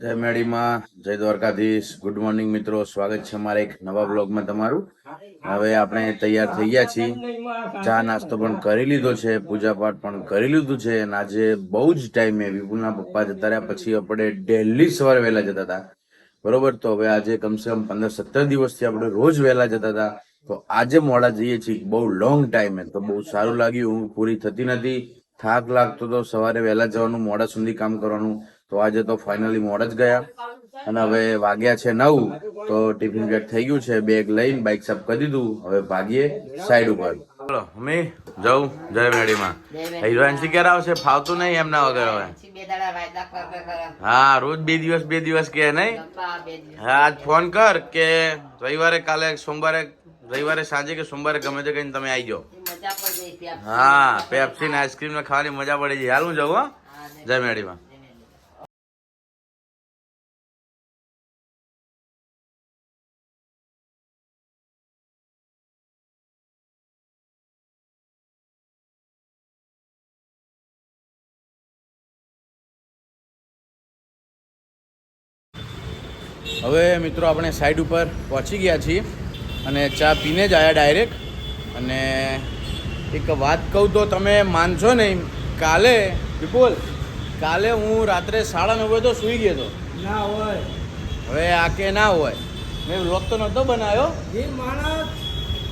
જય મેડીમાં, જય Dwarkadhish. Good morning મિત્રો, સ્વાગત છે અમારા એક નવા બ્લોગમાં તમારું. હવે આપણે તૈયાર થઈ ગયા છીએ, ચા નાસ્તો પણ કરી લીધો છે, પૂજા પાઠ પણ કરી લીધું છે. અને આજે બહુ જ ટાઈમે વિપુલના પપ્પા જતા રહ્યા પછી આપણે ડેલી સવારે વહેલા જતા હતા, બરોબર. તો હવે આજે કમસે કમ 15-17 દિવસથી આપણે રોજ વહેલા જતા હતા, તો આજે મોડા જઈએ છીએ બહુ લોંગ ટાઈમે. તો બહુ સારું લાગ્યું, ઊંઘ પૂરી થતી નથી, થાક લાગતો તો સવારે વહેલા જવાનું, મોડા સુધી કામ કરવાનું. તો આજે તો ફાઇનલી મોડ જ ગયા. અને હવે વાગ્યા છે 9, તો ટિફિન પેક થઈ ગયું છે, બેગ લઈને બાઇક સાફ કરી દીધું. હવે ભાગીએ સાઈડ ઉપર. બોલો મમ્મી, જાઉં જય મેડીમાં. હિરોઈન ક્યારે આવશે? ફાવતું નહીં એમના વગર હવે. હા, રોજ બે દિવસ કે નહીં. હા, આજ ફોન કર કે રવિવારે, કાલે સોમવારે, રવિવારે સાંજે કે સોમવારે ગમે તે કહીને તમે આવી જાઓ. હા, પેપ્સી ને આઈસ્ક્રીમ ને ખાવાની મજા પડી જાય. હાલ હું જાઉં. હો, જય મેડીમાં. હવે મિત્રો આપણે સાઈડ ઉપર પહોંચી ગયા છીએ અને ચા પીને જ આવ્યા ડાયરેક્ટ. અને એક વાત કહું તો તમે માનશો નહીં, કાલે વિપુલ, કાલે હું રાત્રે 9:30 તો સૂઈ ગયો હતો. ના હોય. હવે આ કે ના હોય, મેં વ્લોગ તો નહોતો બનાવ્યો. એ માણસ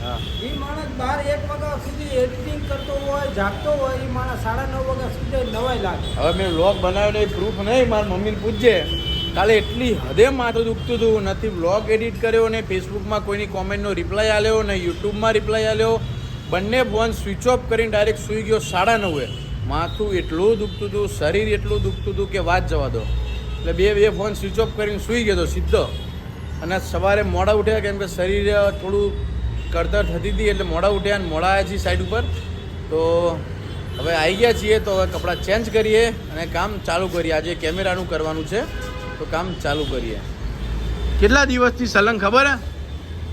હા, 12-1 વાગ્યા સુધી એડિટિંગ કરતો હોય, જાગતો હોય, એ માણસ 9:30 વાગ્યા સુધી નવાઈ લાગે. હવે મેં વ્લોગ બનાવ્યો એ પ્રૂફ નહીં, મારી મમ્મીને પૂછજે. કાલે એટલી હદે માથું દુખતું હતું, નથી વ્લોગ એડિટ કર્યો ને ફેસબુકમાં કોઈની કોમેન્ટનો રિપ્લાય આલ્યો ને યુટ્યુબમાં રિપ્લાય આલ્યો. બંને ફોન સ્વિચ ઓફ કરીને ડાયરેક્ટ સૂઈ ગયો 9:30. માથું એટલું દુખતું હતું, શરીર એટલું દુખતું હતું કે વાત જવા દો. એટલે બે ફોન સ્વિચ ઓફ કરીને સૂઈ ગયો હતો સીધો. અને સવારે મોડા ઉઠ્યા, કેમ કે શરીર થોડું કળતર થતી હતી, એટલે મોડા ઉઠ્યા અને મોડા આવ્યા છીએ સાઈડ ઉપર. તો હવે આવી ગયા છીએ, તો હવે કપડાં ચેન્જ કરીએ અને કામ ચાલુ કરીએ. આજે કેમેરાનું કરવાનું છે, તો કામ ચાલુ કરીએ. કેટલા દિવસથી સલંગ ખબર હે?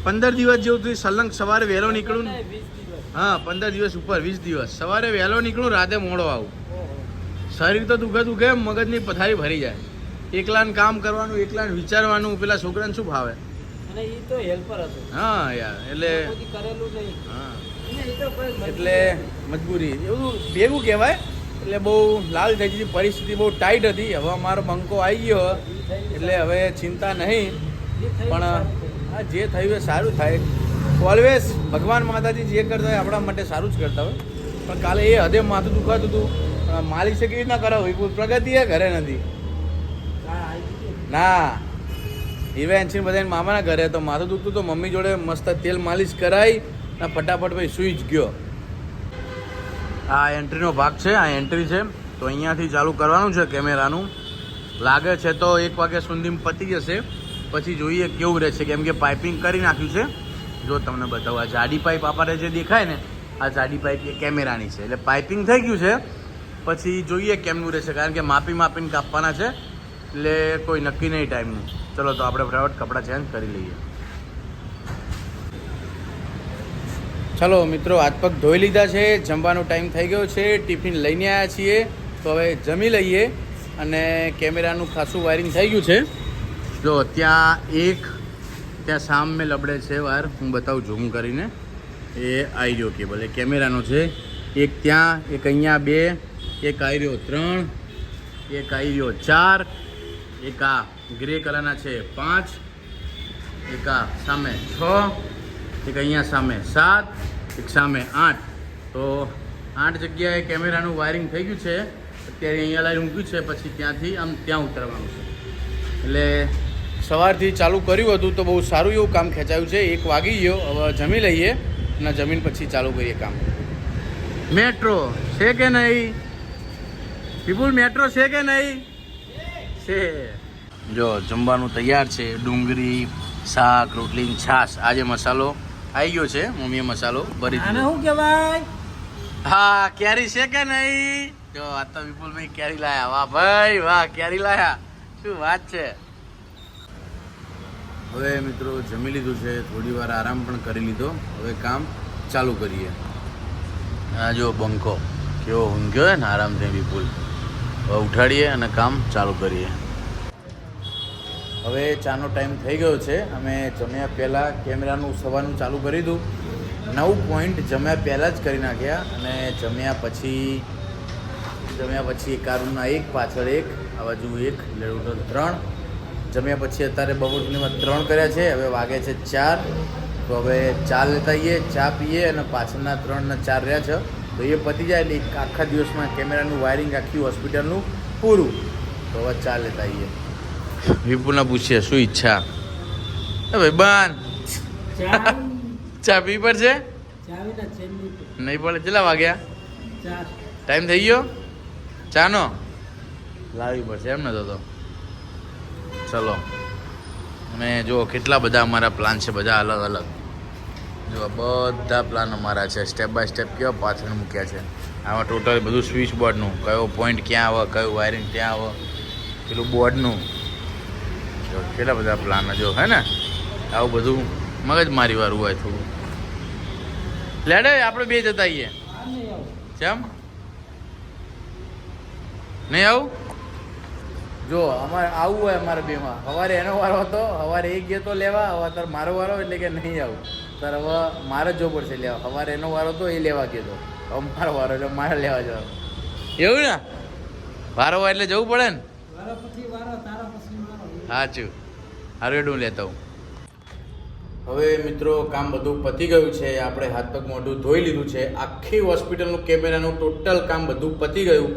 15 દિવસ જેવું થી સલંગ સવારે વહેલો નીકળું. 20 દિવસ. હા, 15 દિવસ ઉપર, 20 દિવસ. સવારે વહેલો નીકળું, રાતે મોડો આવું. શરીર તો દુખે, મગજની પથારી ભરી જાય. એકલાને કામ કરવાનું, એકલાને વિચારવાનું, પેલા છોકરાને શું ભાવે? અને એ તો હેલ્પર હતો. હા યાર, એટલે કોઈ કરેલું નહીં. હા, અને એ તો કોઈ એટલે મજબૂરી એવું ભેગું કહેવાય. એટલે બહુ લાલ થઈ ગઈ, પરિસ્થિતિ બહુ ટાઈટ હતી. હવે અમારો બંકો આવી ગયો, એટલે હવે ચિંતા નહીં. પણ આ જે થયું એ સારું થાય. ઓલવેઝ ભગવાન માતાજી જે કરતા હોય આપણા માટે સારું જ કરતા હોય. પણ કાલે એ હદે માથું દુખાતું હતું. માલિક છે કેવી રીતના કરાવું? પ્રગતિ એ ઘરે નથી ના. હિરેન્સી બધાને મામાના ઘરે તો માથું દુખતું તો મમ્મી જોડે મસ્ત તેલ માલિશ કરાવી અને ફટાફટ ભાઈ સૂઈ જ ગયો. આ એન્ટ્રીનો ભાગ છે, આ એન્ટ્રી છે. તો અહીંયાથી ચાલુ કરવાનું છે કેમેરાનું. લાગે છે તો 1 વાગ્યા સુધી પતી જશે, પછી જોઈએ કેવું રહેશે. કેમ કે પાઇપિંગ કરી નાખ્યું છે. જો તમને બતાવું, આ જાડી પાઇપ આપણે જે દેખાય ને, આ જાડી પાઇપ એ કેમેરાની છે. એટલે પાઇપિંગ થઈ ગયું છે, પછી જોઈએ કેમનું રહેશે. કારણ કે માપીને કાપવાના છે, એટલે કોઈ નક્કી નહીં ટાઈમનું. ચલો તો આપણે ફટાફટ કપડાં ચેન્જ કરી લઈએ. ચલો મિત્રો, હાથ પગ ધોઈ લીધા છે, જમવાનો ટાઈમ થઈ ગયો છે, ટિફિન લઈને આવ્યા છીએ. તો હવે જમી લઈએ. અને કેમેરાનું ખાસું વાયરિંગ થઈ ગયું છે. જો ત્યાં સામે લબડે છે વાર, હું બતાવું ઝૂમ કરીને. એ આવી રહ્યો કેબલ, એ કેમેરાનો છે. એક ત્યાં, એક અહીંયા 2, એક આવી રહ્યો 3, એક આવી રહ્યો 4, એક આ ગ્રે કલરના છે 5, એક આ સામે 6, એક અહીંયા સામે 7, એક સામે 8. તો 8 જગ્યાએ કેમેરાનું વાયરિંગ થઈ ગયું છે. અત્યારે અહીંયા લાઈન મૂક્યું છે, પછી ત્યાંથી આમ ત્યાં ઉતરવાનું છે. એટલે સવારથી ચાલુ કર્યું હતું તો બહુ સારું એવું કામ ખેંચાયું છે. 1 વાગી ગયો, હવે જમી લઈએ અને જમીન પછી ચાલુ કરીએ કામ. મેટ્રો છે કે નહીં વિપુલ? મેટ્રો છે કે નહીં? છે. જો જમવાનું તૈયાર છે, ડુંગળી, શાક, રોટલી, છાશ. આજે મસાલો આવી ગયો છે, મમ્મીએ મસાલો ભરી આને દીધો. શું કહેવાય? હા, કેરી છે કે નહીં? જો આ તો વિપુલભાઈ કેરી લાયા. વાહ ભાઈ વાહ, કેરી લાયા, શું વાત છે. હવે મિત્રો જમી લીધું છે, થોડી વાર આરામ પણ કરી લીધો. હવે કામ ચાલુ કરીએ. આ જો બંકો કેવો ઊંઘ્યો ને આરામથી વિપુલ. હવે ઉઠાડીએ અને કામ ચાલુ કરીએ. હવે ચાનો ટાઈમ થઈ ગયો છે. અમે જમ્યા પહેલાં કેમેરાનું સવારનું ચાલુ કરી દીધું. 9 પોઈન્ટ જમ્યા પહેલાં જ કરી નાખ્યા અને જમ્યા પછી કારુના 1 પાછળ 1 આ બાજુ 1 એટલે ટોટલ 3. જમ્યા પછી અત્યારે બપોરનીમાં 3 કર્યા છે. હવે વાગે છે 4. તો હવે ચા લેતા આવીએ, ચા પીએ અને પાછળના 3 ને 4 રહ્યા છે તો એ પતી જાય એટલે આખા દિવસમાં કેમેરાનું વાયરિંગ આખી હોસ્પિટલનું પૂરું. તો હવે ચા લેતા આવીએ. વિપુલને પૂછીએ શું ઈચ્છા. ભાઈ બાન ચા પી પડશે નહીં પડે. કેટલા વાગ્યા? ટાઈમ થઈ ગયો ચાનો? લાવવી પડશે એમ ને તો ચલો. અને જો કેટલા બધા અમારા પ્લાન છે, બધા અલગ અલગ. જો બધા પ્લાન અમારા છે, સ્ટેપ બાય સ્ટેપ કેવા પાછળ મૂક્યા છે. આમાં ટોટલ બધું સ્વિચ બોર્ડનું, કયો પોઈન્ટ ક્યાં આવે, કયું વાયરિંગ ક્યાં આવે, પેલું બોર્ડનું. જો કેટલા બધા પ્લાન જો હે ને. આવું બધું મગજ મારી વાળું હોય થોડું. લેડે આપણે 2 જતા આવીએ. કેમ નહીં આવું? જો અમારે આવવું હોય અમારે 2માં. સવારે એનો વારો હતો, સવારે 1 ગયો તો લેવા, હવે અત્યારે મારો વારો એટલે કે નહીં આવું. ત્યારે હવે મારે જ જવું પડશે લેવા. સવારે એનો વારો હતો એ લેવા ગયો હતો, હવે મારો વારો એટલે મારે લેવા જવાનું. એવું ને વારો હોય એટલે જવું પડે ને. સાચું. હારું એટલું લેતા હું. હવે મિત્રો કામ બધું પતી ગયું છે. આપણે હાથ પગ મોઢું ધોઈ લીધું છે. આખી હોસ્પિટલનું કેમેરાનું ટોટલ કામ બધું પતી ગયું.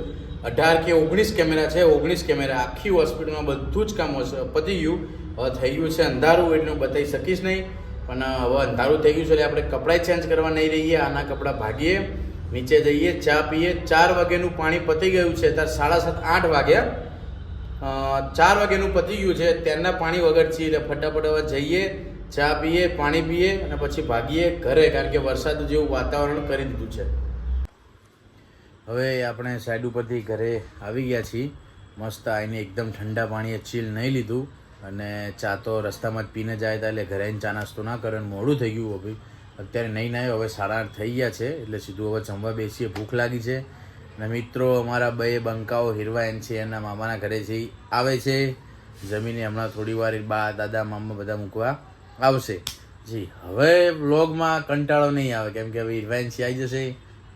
18 કે 19 કેમેરા છે. 19 કેમેરા આખી હોસ્પિટલમાં બધું જ કામ પતી ગયું. હવે થઈ ગયું છે અંધારું એટલે હું બતાવી શકીશ નહીં, પણ હવે અંધારું થઈ ગયું છે એટલે આપણે કપડાં ચેન્જ કરવા નહીં રહીએ. આના કપડાં ભાગીએ, નીચે જઈએ, ચા પીએ. 4 વાગ્યાનું પાણી પતી ગયું છે. ત્યારે 7:30 8 વાગ્યા. 4 વાગ્યાનું પતી ગયું છે. ત્યારના પાણી વગર છીએ એટલે ફટાફટ હવે જઈએ, ચા પીએ, પાણી પીએ અને પછી ભાગીએ ઘરે, કારણ કે વરસાદ જેવું વાતાવરણ કરી દીધું છે. હવે આપણે સાઈડ ઉપરથી ઘરે આવી ગયા છીએ. મસ્ત આવીને એકદમ ઠંડા પાણીએ ચીલ નહીં લીધું અને ચા તો રસ્તામાં જ પીને જાય હતા એટલે ઘરે આવીને ચા નાસ્તો ના કરે. મોડું થઈ ગયું. હવે અત્યારે નહીં નાયો, હવે 8:30 થઈ ગયા છે એટલે સીધું હવે જમવા બેસીએ. ભૂખ લાગી છે અને મિત્રો અમારા 2 બંકાઓ હિરવાયન છે એના મામાના ઘરેથી આવે છે. જમીને હમણાં થોડી વાર બા દાદા મામા બધા મૂકવા આવશે. જી હવે વ્લોગમાં કંટાળો નહીં આવે કેમ કે હવે હિરવાયનસી આવી જશે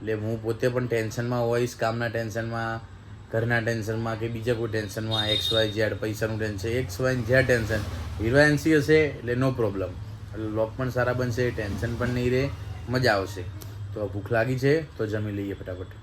એટલે હું પોતે પણ ટેન્શનમાં હોઈશ, કામના ટેન્શનમાં, ઘરના ટેન્શનમાં કે બીજા કોઈ ટેન્શનમાં. XYZ પૈસાનું ટેન્શન, XYZ ટેન્શન. હિરવાયનસી હશે એટલે નો પ્રોબ્લેમ, એટલે વ્લોગ પણ સારા બનશે, ટેન્શન પણ નહીં રહે, મજા આવશે. તો ભૂખ લાગી છે તો જમી લઈએ ફટાફટ.